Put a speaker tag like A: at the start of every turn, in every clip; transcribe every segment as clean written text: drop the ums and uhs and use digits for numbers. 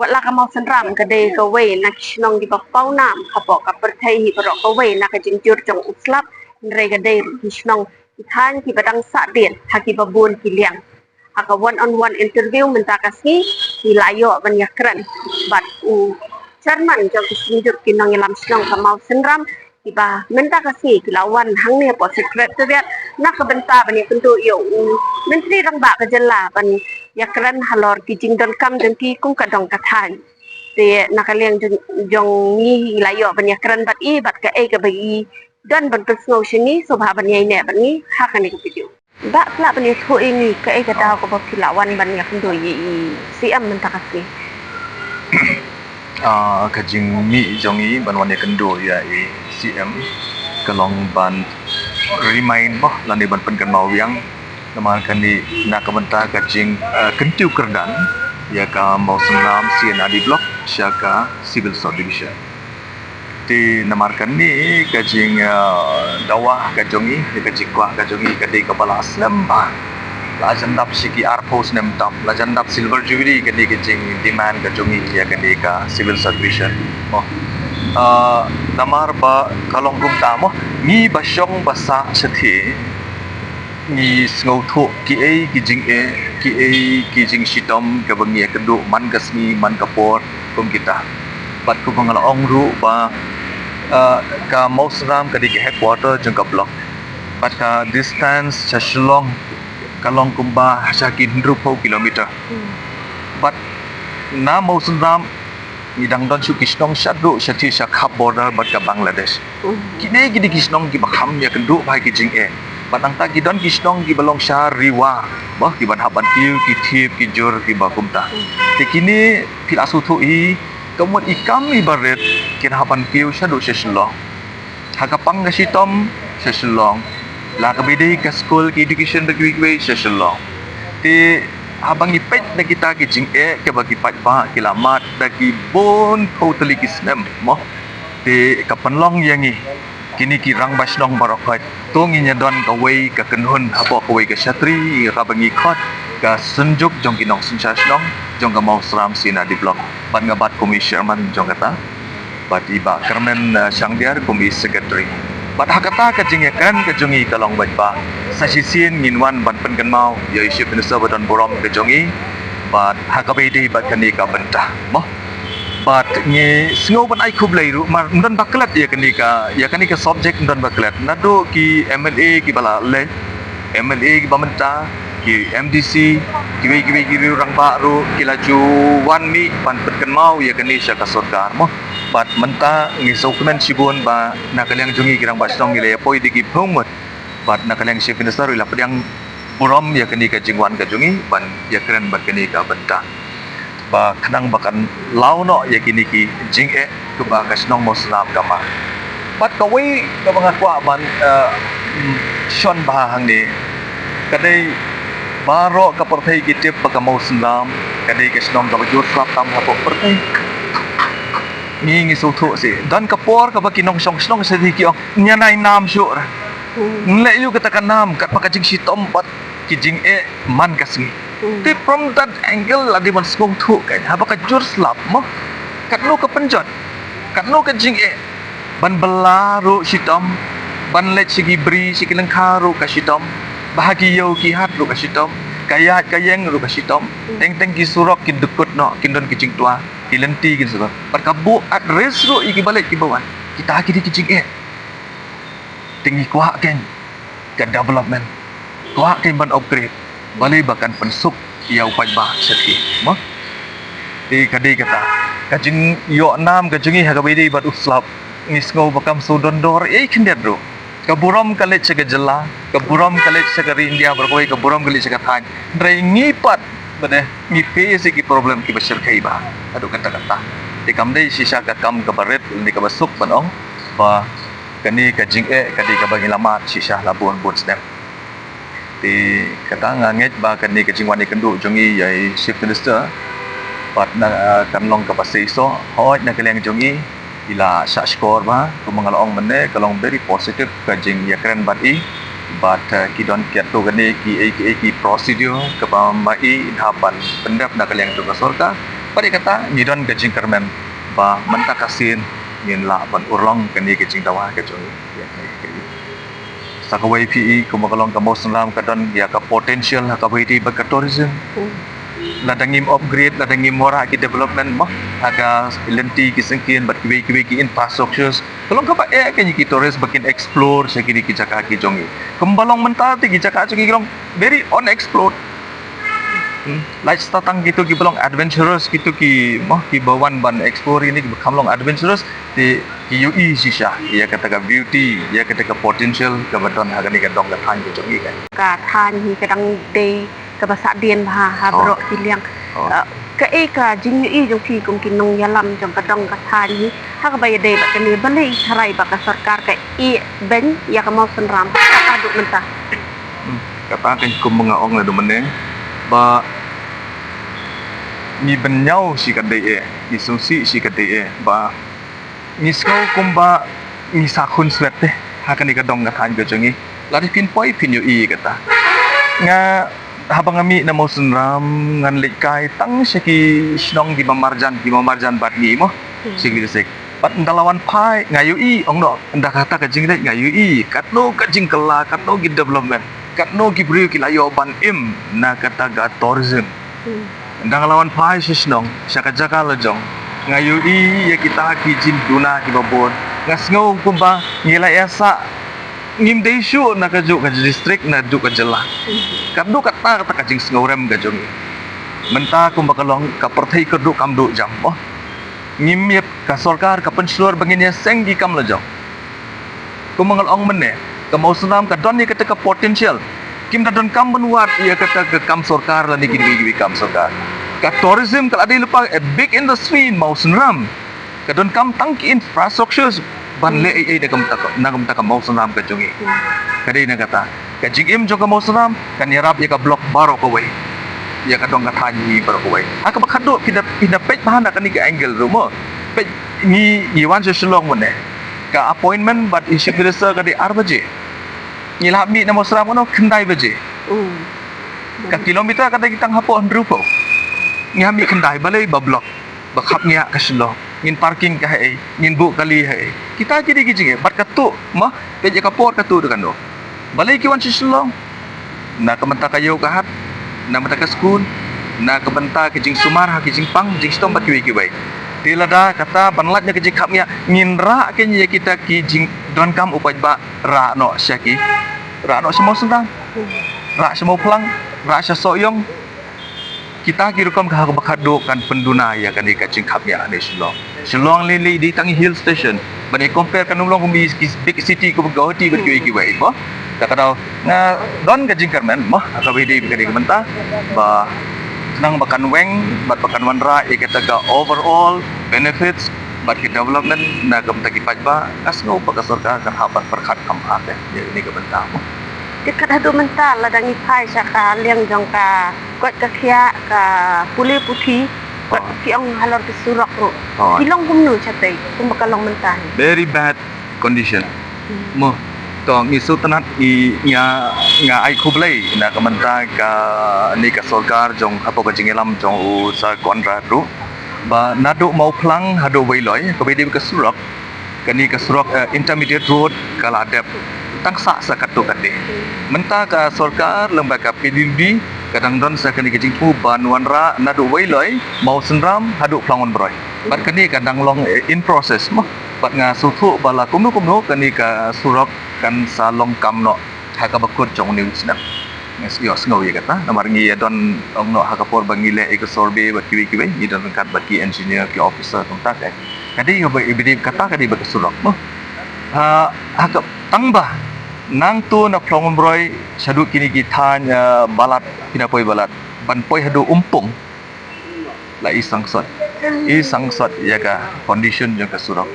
A: wala ka mau senram ka de ka we na kisnong di pau nam ka po ka perthai hi pro ka we na ka jingjur jong uslap re ka de kisnong than ki badang sa den ha ki babun ki liang ha ka one on one interview menta kasni ki layo ban yakran bat u Chairman jong kisnjur kinong ilam snong ka mau senram iba menta kasi kilawan hang ne po secretariat na kabenta bani kuntu yo menteri rang ba ka jela ban yakran halor ki jingdon kam deng ki kung kadong kathan te nakaliang jong ni layo ban yakran bat i bat ka e ka bagi dan ban pesno sini so ba ban yai ne ban ni ha kan ni video ba pla ban ni thu ini ka e ka daw ko ba kilawan ban yak ndo yi siam menta kasi
B: kajing mi jongi ban wan kendo ya CM kalong ban remind boh lani ban pen kan mau yang nama kani nak kabenta kajing kentiu kerdan ya ka mau senam sian adi blok syaka civil subdivision di nama kani kajing dawa kajongi kajing kwa kajongi kadai kepala aslam lajandap siki arpos nem tam lajandap silver jubilee kani kajing demand kajongi ya kani ka civil subdivision namar ba kalong rum tamo ni basyong basa sethi ni ngau tho ki jing sitom ka bangi kedu man gasmi man kapor kum kita bat ku bangala ong ru ba ka mausram ka di headquarter jeng ka block bat ka distance chashlong kalong kumba sakin 20 kilometer bat na mausram idang don su kisnong sadru sati sakhap border bat ka Bangladesh kini gidi kisnong ki bakham ya kendu bai ki jing batang ta ki don kisnong ki balong sha riwa bah ki ban haban ki thip ki jur ki bakumta te kini fil asu thu I kamut ikam ibaret kin haban kiu sadu seslong hakapang ka sitom seslong la ka bidai ka school ki education bagi seslong te habang ipet na kita ki jing ke bagi pat pa kilamat dagi bon totally kisnem mo te kapanlong yangi kini ki rang basnong barokat tongi nya don ka wei ka kenhun apo ka wei ka satri ka bangi khot ka sunjuk jong kinong sunsasnong jong ka mau sram sina di blok ban ngabat komisioner jong kata bat iba kermen sangdiar komis secretary bat hakata ka jing kan ka jongi kalong bat ba sa sisin nginwan ban pen kan mau ya isi minister badan borom ka jongi bat hakabe di bat kani ka bentah mo bat ngi sngo ban ai khub leiru mar ndan baklat ya kani ka subject ndan baklat nado ki MLA ki bala le MLA ki bamenta ki MDC ki rang baru ki laju wan mi pan pen kan mau ya kani sya ka sarkar mo bat menta ngi dokumen sibun ba nakaliang jungi kirang basong ile poi digi phomot bat nakaliang chief minister ila pediang borom ya kani ka jingwan ka jungi ban ya keren bat kani ka benta ba khnang bakan launo ya kini ki jing ku ba kasnong moslam kama bat ka wei ka mga kwa ban shon bahang ni kadai baro ka partai ki tip pa ka moslam kadai kasnong ka bajur slap tam hapo partai ngi so tho si dan kapor ka ba kinong song sa di ki nya nai nam shu ra le yu ka ta nam kat pa ka jing si tom pat ki jing man kasngi te from that angle la di man skong thu ka ha ba ka jur slap mo kat no ka penjot kat no ka jing ban belaru si tom ban le sigi bri si kilengka ru ka si tom bahagia ki hat ru ka si tom kayat kayeng ru ka si tom teng ki surok ki dekut no kindon ki jing tua ilenti gitu sebab perkabu address ro iki balik ki bawan kita kiri kicing tinggi kuah kan ke development kuah kan ban upgrade balik bahkan pensuk ia upai bah seti mo di kadai kata kajing yo nam kajingi hakabidi bat uslap ngisngau bakam sudondor kendet ro kaburam kalet sega jela kaburam kalet sega India berkoi kaburam kalet sega than drai ngipat bade mi face ki problem ki basir kai ba adu kata di kamdai sisa ka kam ka baret ni ka basuk banong ba kani ka jing kadi ka bagi lama sisa labun bun snap di kata nganget ba kani ka jingwan ni kendu jongi yai chief minister pat na kan long ka pasai so hoi na kaleng jongi ila sa score ba ku mangalong mane kalong very positive ka jing ya keren bat I but kidon kiat to gani ki procedure ke pamai hapan pendap nak yang tu kasorka Pada kata ngidon ke jingkermen ba mentah kasin ngin la ban urlong kan ni ke jing tawa ke jong ya ke sakawai PE kumakalong ka moslam kadon ya ka potential ka bidi ba ka tourism ladangim upgrade ladangim mora ki development mah aga lenti ki sengkin bat kiwe ki infrastructures kalong ka ba kan ki tourist bakin explore sekini ki jaka ki jongi kembalong mentah ti ki jaka jongi kalong very unexplored lifestyle tang gitu ki belong adventurous gitu ki mah ki bawan ban explore ini ki kamlong adventurous di UI sisha ya kata ka beauty ya kata ka potential ka baton haga ni ka dong ka than ki jongi kan
A: ka than hi kadang day ka basa dien ha ha bro kiliang ka ka jing i jong thi kum kinong yalam jong ka dong ka than hi ha ka bay day ba kan ni balai harai ba ka sarkar ka i ben ya ka mau senram ka adu mentah
B: kata kan kum mga ong na dumeneng ba ni benyau si kadai ni sungsi si kadai ba ni skau kumba ni sakun swet teh hakan ni kadong ngathan ke jongi lari pin poi pin yu i kata nga habang ami na mo sunram ngan likai tang seki snong di mamarjan bat ni mo sigli sek bat ndalawan pai ngayu i ong no nda kata ka jing dai ngayu i katno ka jing kala katno gi development katno gi brio ki layo ban im na kata ga tourism ndang lawan pai sisnong saka jaka lejong ngayu i ya kita ki jin duna ki babon ngasngau kumba ngila esa ngim desu na ka ju ka district na du ka jela kaddu kata kata ka jing ngorem ga jong menta kumba kalong ka perthai ka du kam du jam oh ngim yep ka sarkar ka penslor bangin ya seng gi kam lejong kumangal ong menne ka mau senam ka don ni kata ka potential kim da don kam benwat ya kata ka kam sarkar la ni gi kam sarkar ka tourism kala ada lupa a big industry mau senam ka don kam tangki infrastructures ban le ai da kam tak mau senam ka jongi kadai na kata ka jigim jo ka mau senam kan yarap ya ka block baro ko wei ya ka dong ka thanyi baro ko wei aka bakado pina page bahan ka ni ka angle rumo page ni wan se shlong mone ka appointment but issue minister ka di 8 baje ni la mi na mau senam no kendai baje ka kilometer ka kita hapo rupo ngami kendai balai ba block ba khap nya ka shlong ngin parking ka hai ngin bu kali hai kita jadi gijing bat katu mah pe ka por katu dengan do balai ki wan shlong na ka menta kayo ka hat na menta ka skun na ka benta ki jing sumar ha ki jing pang jing stom ba ki bai tilada kata banlat nya ki jing khap nya ngin ra ke nya kita ki jing don kam upai ba ra no syaki ra no semua sendang ra semua pelang ra sya soyong kita kirukam ka bakado kan penduna ya kan ka jing khap nya ne Shillong lili di tangi hill station bani compare kan ulong kumi big city ko gawati ber ki bai ba kata daw na don ka jingkarmen mah ka bidi ka di menta ba nang bakan weng bat bakan wanra e kata ka overall benefits bat ki development na kam taki pajba asno pa ka sarkar kan hapat perkhat kam ate ya ni ka menta
A: dekat hadu menta ladangi pai saka liang jong ka kot ka khia ka puli puthi kot ki ong halor ke surak ro kilong kumnu chatai kumakalong menta
B: very bad condition mo to ngisu tanat i nga ai khublai na ka menta ka ni ka sarkar jong hapo ka jingelam jong u sa kontra ru ba nadu mau plang hadu wailoi ka bedi ka surak kani ka surak intermediate road kala dep tangsa sa katu kate menta ka sarkar lembaga PDB kadang don sa kani kajing pu banwanra nadu wailoi mau senram hadu plangon broi bat kani kadang long in process mah bat nga suthu bala kumno kani ka surak kan sa long kamno haka bakut jong ni snap nges yo sngo ye kata namar ngi don ongno haka por bangile e ko sorbe bat kiwi ni don kat bat ki engineer ki officer kontak kadi yo ibidi kata kadi bat surak mah haka tangba nang tu na plong broi sadu kini kita balat pinapoi balat ban poi hadu umpung la isang sot ya ka condition yang ka surak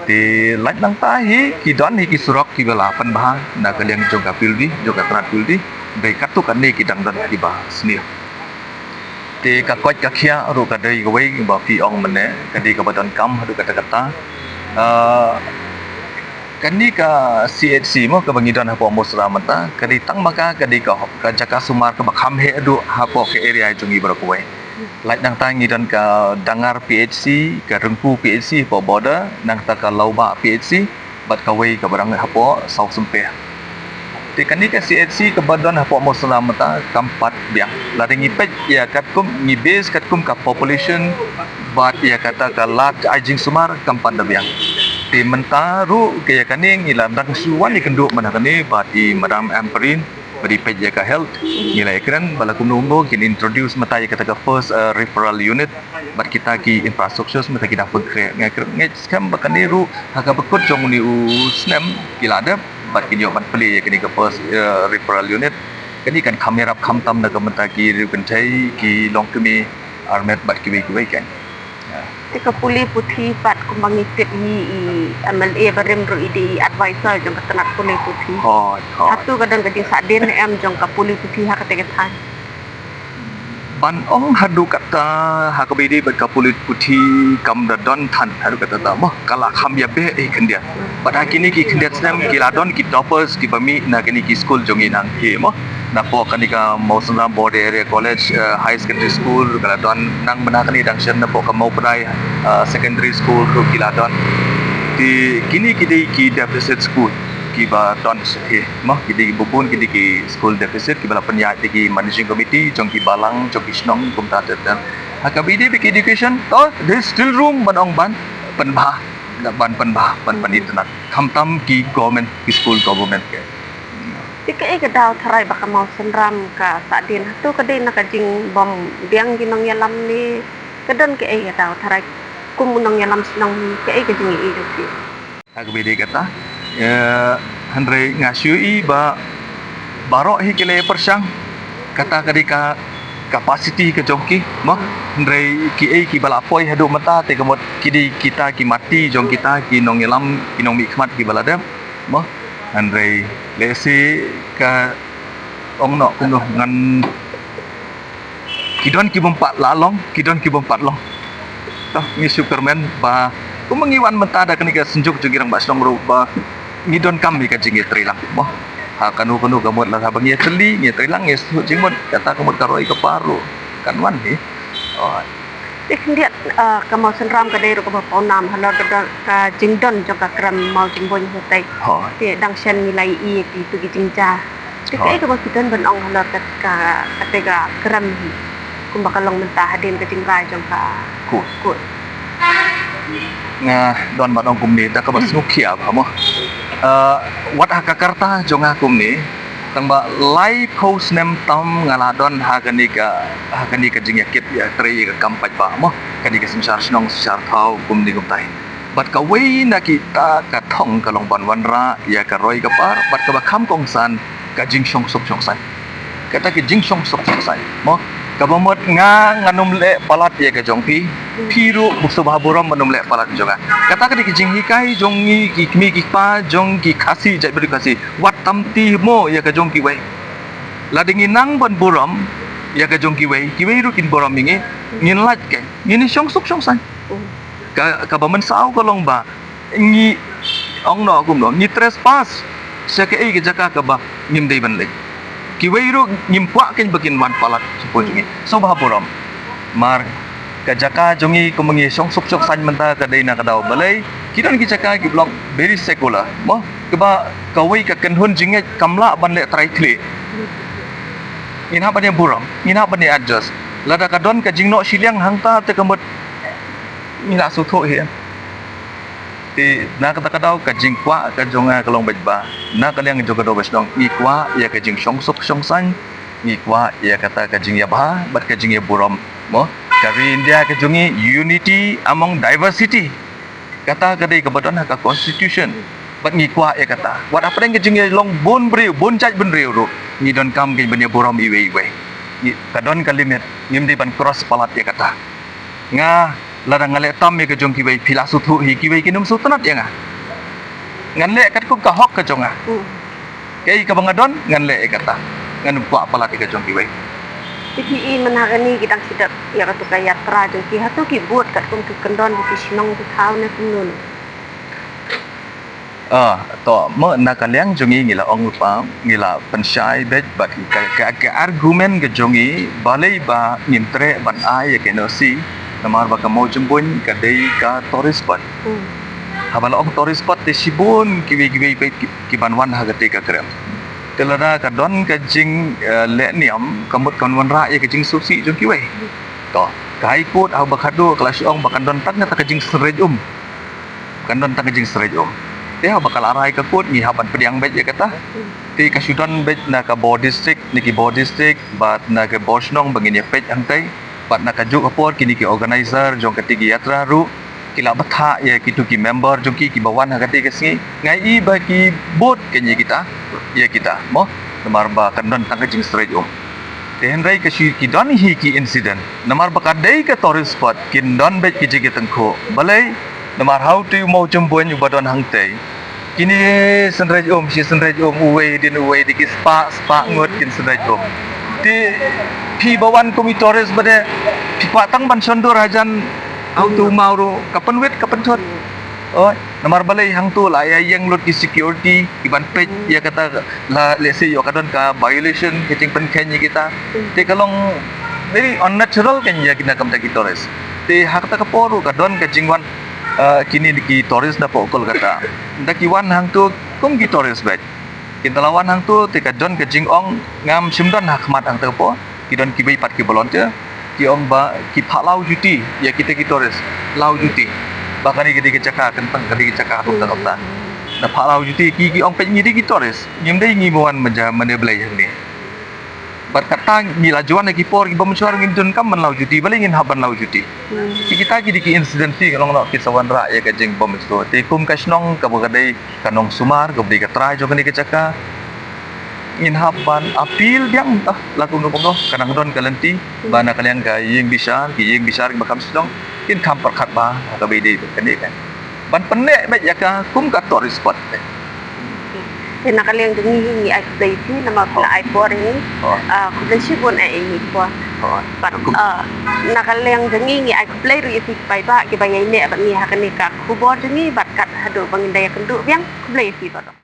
B: di lait nang tahi ki don hi ki surak ki bala pan bah na ka liang jong ka pildi jong ka trat pildi be katu kan ni ki dang don ki ba sni te ka koi ka khia ru ka dei go wei ba pi ong mane ka di ka badon kam hadu kata kata kani ka CHC mo ka bangidon hapo mo sramata kadi tang maka kadi ka jaka sumar ka bakham he adu hapo ke area jungi bro ko Like nang tangi dan ka dangar PHC, ka rengpu PHC po border, nang ta ka lauba PHC, bat ka wei ka barang hapo South Sempeh. Ti kan ni ka CHC ka badan hapo mo selamata kampat biang. Lading ipet ya kat kum ni base kat kum ka population bat ya kata ka lat ajing sumar kampat da biang. Ti mentaru ke ya kaning ilam dang suwan ni kenduk mana kani bat i madam Amperin beri pej ka health nilai keren bala kumnumbo kin introduce mata ya kata ka first referral unit bat kita ki infrastructure mata kita pegre ngai skam bakani ru haka bekut jong ni u snem kilada bat ki joban peli ya kini ka first referral unit kani kan kamera kamtam da ka mata ki ru kan thai ki long kemi armet bat ki ki kan
A: Tika puli putih pat kumbang ikut i MLA barem ru ide advisor jong ketenat puli putih. Satu kadang kadang sadin em jong ka puli putih hak ketekan.
B: Ban ong hadu kata hakabidi bat kapulit putih kam da don tan hadu kata ta moh kala kham ya be kendia. Pada kini ki kendia sem kiladon ki toppers ki bami na kini ki school jong inang he moh na po kanika Mausram Board Area College High Secondary School kiladon nang menakani dangsen na po ka mau padai secondary school ru kiladon di kini kidi ki deficit school ki ba don he mah kidi bubun kidi ki school deficit ki bala penyat ki managing committee jong ki balang jong ki snong kum ta dan hakabidi ki education oh there is still room banong ban penbah ban internet kamtam ki government ki school government ke
A: Tika ke daw tarai baka mau senram ka sadin tu kadai nak jing bom biang ginong yalam ni kadon ke daw tarai kumunong yalam sinong ke jing i tu
B: hakabidi kata Andre ngasui ba barok hi kele persang kata kadika capacity ke jongki mah Andre ki bala poi hadu mata te kemot kidi kita ki mati jong kita ki nong yelam ki nong mikmat ki bala dem mah Andre lesi ka ong no kum no ngan kidon ki bompat lalong kidon ki bompat long tah ni superman ba kumengiwan mata da kenika senjuk jengirang basong ru ba ngidon kami ka jingi trilang moh ha kanu kamot lah bangi teli ngi trilang ngi jingmot kata kamot karoi ka paru kan wan ni oh
A: Dik dia ka mau senram ka dai ru ka pau nam halor ka jingdon jong ka kram mau jingbon hotai ti dang shen nilai i ti tu ki jingja Dik ka mau kidon ban ong halor ka tega kram hi kum bakalong mentah hadin ka jingga jong ka ku
B: nga don ba ong kumni da ka ba snukia ba mo wat hakakarta jong akum ni tang ba lai post nem tam ngaladon haganika jing yakit ya tri ka kampat ba mo kanika simsar snong sar thau kumni kumtai bat ka wei na kita ka thong ka long ban wanra ya ka roi ka par bat ka ba kham kong san ka jing song sok song san kata ki jing song sok song san mo kabamot nga nganum le palat ya ka jongpi piru bukso bahaburam manum le palat jonga kata ka ki jing hikai jongi ki mi ki pa jong ki khasi jai beri khasi wat tamti mo ya ka jong ki wei ladingi nang ban buram ya ka jong ki wei ru kin buram mingi ngin lat ke ngini song sok song san ka bamen sao ko long ba ngi ong no kum no ni trespass sa ke ai ke jaka ka ba ngim dei ban le kiweiru nyimpwa ken bakin wan palat supo jungi so bahapuram mar kajaka jungi kumengi song sok san menta kadai na kadau balai kidon ki jaka ki blok very secular mo keba kawai ka kenhun jinge kamla ban le trai kle ina ban buram ina ban adjust lada kadon ka jingno siliang hangta te kemot ina sutho he ti na kata kadau ka jingkwa ka jonga kalong bajba na kaliang joga do basdong ikwa ya ka jing song sok song san ikwa ya kata ka jing ya ba bat ka jing ya buram mo kari india ka jungi unity among diversity kata kadai ka badon ka constitution bat ngikwa ya kata wat apa yang ka jing ya long bon breu bon chaj ben reu ro ni don kam ke ben ya buram iwe ni kadon ka limit ngim di ban cross palat ya kata nga ladang ngale tam ya kejong kiwei filasuthu hi kiwei kinum sultanat ya nga nganle kat ku ka hok kejong ah kei ka bangadon nganle kata nganum ku apalat ka jong kiwei
A: Iki i menagani kidang sidap ya ka tuka yatra jong ki hatu ki buat kat kum tu kendon ki sinong tu thau ne kumnun
B: to mo nakaliang jongi ngila ong pa ngila pensyai bet bat ka argumen ke jongi balai ba ngimtre ban ai ke no si namar ba ka mo jumbun ka dei ka tourist spot habala ong tourist spot te sibun kiwi bet ki banwan ha gate ka krem telada ka don ka jing le niam kamut kon wan ra ye ka jing susi jong kiwi to kai kut au bakado kelas ong bakan don tak ta ka jing serej kan don tak ka jing serej dia bakal arai ke kut ngi haban pediang bet ya kata ti ka sudan bet na ka bo district niki bo district bat na ka bosnong bangin ya pet angtai bat na ka juk apor kini ki organizer jong ketigi yatra ru kila batha ya kitu ki member jong ki bawan ha kati kesngi ngai i ba ki bot kenyi kita ya kita mo namar ba kan don tak jing straight ten rai ka shi ki don hi ki incident namar ba ka dei ka tourist spot kin don bet ki jige tengko balai namar how to mau jumpuan ubadon hangtai kini senraj si senraj uwe di ki spa ngot kin senraj di pi bawan komitoris bade pi patang ban sondor hajan how to mau kapan wet kapan thot namar balai hang tu la ya yang lot ki security ki ban pej ya kata la let's say yo kadon ka violation kecing pen kenyi kita te kalong very unnatural kan ya kina kam ta ki tourist te hak ta ka poru kadon ka jingwan kini di tourist na pokol kata ndaki wan hang tu kum ki tourist bet kita lawan hang tu te kadon ka jingong ngam simdon hakmat hang tu po kidon ki bai pat ki volunteer ki ong ba ki phalau juti ya kita ki tourist lau juti bahkan ki di caka kentang ki caka tu tak ta na phalau juti ki ong pe ngi di ki tourist ngim dei ngi muan menja mene blai hang ni bat kata ngi lajuan ki por ki bamsuar ngin dun kam man lau juti balai ngin haban lau juti kita ki di incident si kalong nak ki sawan ra ya ka jing bom sto te kum kasnong ka bagadai kanong sumar ka bdi ka try jo kani ka caka ngin haban apil biang laku no kono kanang don kalenti bana kalian ka ying bisar ki bakam song kin kam perkat ba ka bedi kani kan ban penek bet ya ka kum ka tourist spot
A: thì nakaliang dengi ai play ti nama pala ai por ini kulen sibon ai ini po but nakaliang dengi ai play ri ti pai ba ki bayai ne ba ni hakani ka ku bor dengi bat kat hadu bangin daya kendu biang play ti ba